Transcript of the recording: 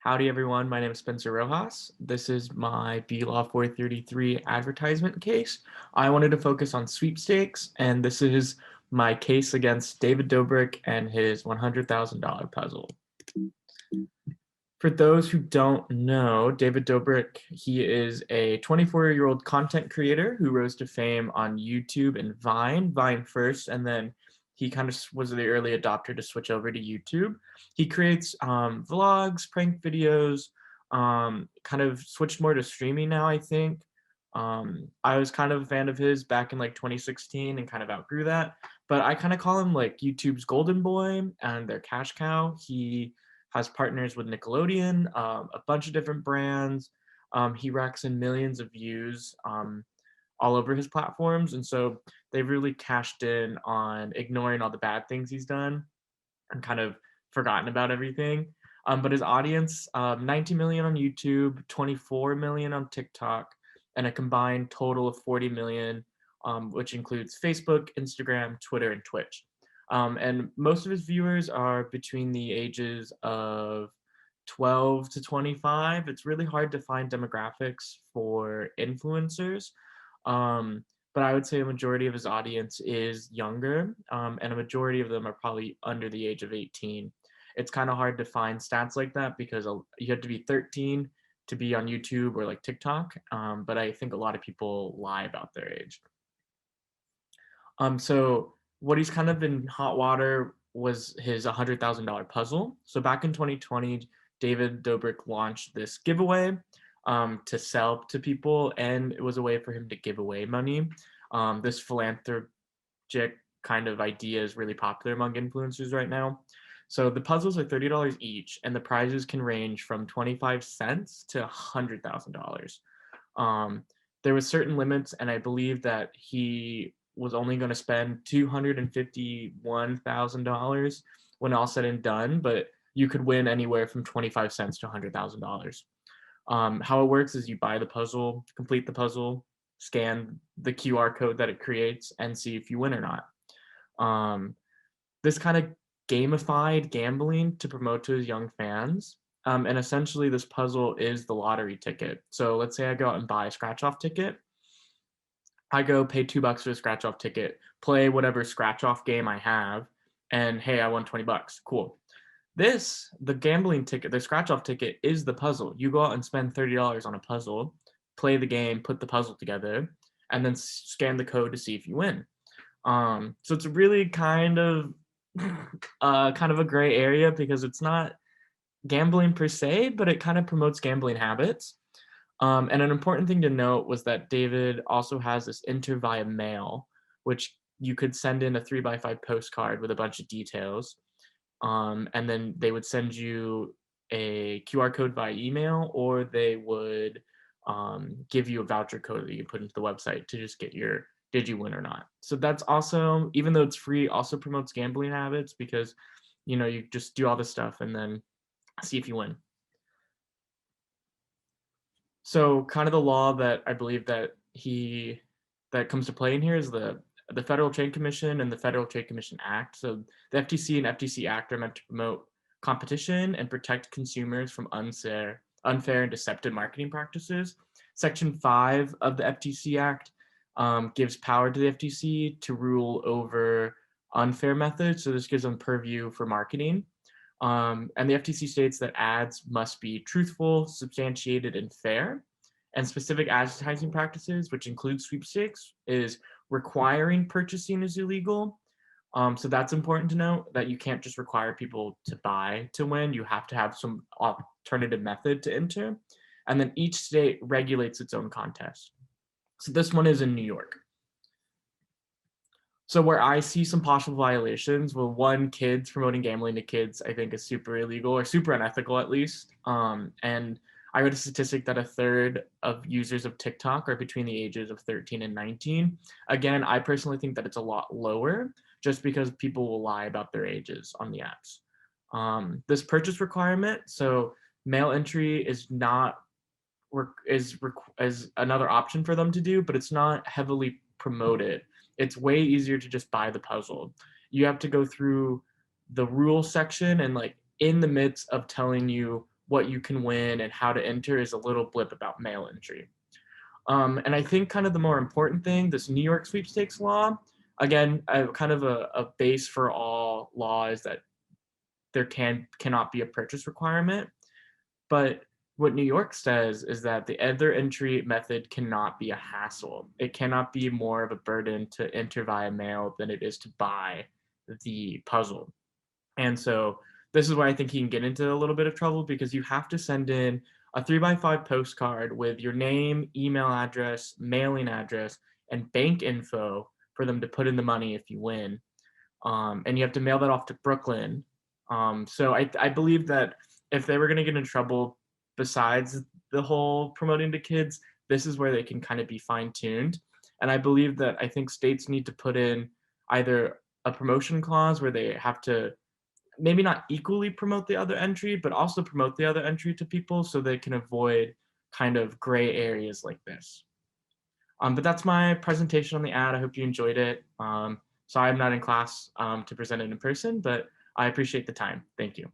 Howdy everyone, my name is SRojas. This is my BLAW 433 advertisement case. I wanted to focus on sweepstakes, and this is my case against David Dobrik and his $100,000 puzzle. For those who don't know, David Dobrik, he is a 24-year-old content creator who rose to fame on YouTube and Vine first, and then he kind of was the early adopter to switch over to YouTube. He creates vlogs, prank videos, kind of switched more to streaming now, I think. I was kind of a fan of his back in like 2016 and kind of outgrew that, but I kind of call him like YouTube's golden boy and their cash cow. He has partners with Nickelodeon, a bunch of different brands. He racks in millions of views all over his platforms. And so they've really cashed in on ignoring all the bad things he's done and kind of forgotten about everything. But his audience, 19 million on YouTube, 24 million on TikTok, and a combined total of 40 million, which includes Facebook, Instagram, Twitter, and Twitch. And most of his viewers are between the ages of 12 to 25. It's really hard to find demographics for influencers. But I would say a majority of his audience is younger, and a majority of them are probably under the age of 18. It's kind of hard to find stats like that because you have to be 13 to be on YouTube or like TikTok, but I think a lot of people lie about their age. So what he's kind of in hot water was his $100,000 puzzle. So back in 2020, David Dobrik launched this giveaway to sell to people, and it was a way for him to give away money. This philanthropic kind of idea is really popular among influencers right now. So the puzzles are $30 each, and the prizes can range from 25 cents to $100,000. There was certain limits, and I believe that he was only going to spend $251,000 when all said and done, but you could win anywhere from 25 cents to $100,000. How it works is you buy the puzzle, complete the puzzle, scan the QR code that it creates, and see if you win or not. This kind of gamified gambling to promote to his young fans. And essentially, this puzzle is the lottery ticket. So let's say I go out and buy a scratch-off ticket. I go pay $2 for a scratch-off ticket, play whatever scratch-off game I have, and hey, I won 20 bucks. Cool. The gambling ticket, the scratch-off ticket is the puzzle. You go out and spend $30 on a puzzle, play the game, put the puzzle together, and then scan the code to see if you win. So it's really kind of a gray area because it's not gambling per se, but it kind of promotes gambling habits. And an important thing to note was that David also has this enter via mail, which you could send in a 3x5 postcard with a bunch of details. And then they would send you a QR code via email, or they would give you a voucher code that you put into the website to just get your did you win or not. So that's also, even though it's free, also promotes gambling habits because you just do all this stuff and then see if you win. So kind of the law that I believe that comes to play in here is the Federal Trade Commission and the Federal Trade Commission Act. So the FTC and FTC Act are meant to promote competition and protect consumers from unfair and deceptive marketing practices. Section 5 of the FTC Act gives power to the FTC to rule over unfair methods. So this gives them purview for marketing. And the FTC states that ads must be truthful, substantiated, and fair. And specific advertising practices, which include sweepstakes, is requiring purchasing is illegal. So that's important to note, that you can't just require people to buy to win. You have to have some alternative method to enter. And then each state regulates its own contest. So this one is in New York. So where I see some possible violations, well, one, kids promoting gambling to kids, I think is super illegal or super unethical at least. And I read a statistic that a third of users of TikTok are between the ages of 13 and 19. Again, I personally think that it's a lot lower just because people will lie about their ages on the apps. This purchase requirement, so mail entry is not is another option for them to do, but it's not heavily promoted. It's way easier to just buy the puzzle. You have to go through the rule section and like in the midst of telling you what you can win and how to enter is a little blip about mail entry. And I think kind of the more important thing, this New York sweepstakes law, again, kind of a base for all laws that there cannot be a purchase requirement. But what New York says is that the other entry method cannot be a hassle. It cannot be more of a burden to enter via mail than it is to buy the puzzle. And so this is where I think he can get into a little bit of trouble because you have to send in a 3x5 postcard with your name, email address, mailing address, and bank info for them to put in the money if you win. And you have to mail that off to Brooklyn. So I believe that if they were going to get in trouble, besides the whole promoting to kids, this is where they can kind of be fine tuned. And I believe that I think states need to put in either a promotion clause where they have to maybe not equally promote the other entry, but also promote the other entry to people so they can avoid kind of gray areas like this. But that's my presentation on the ad. I hope you enjoyed it. Sorry I'm not in class to present it in person, but I appreciate the time. Thank you.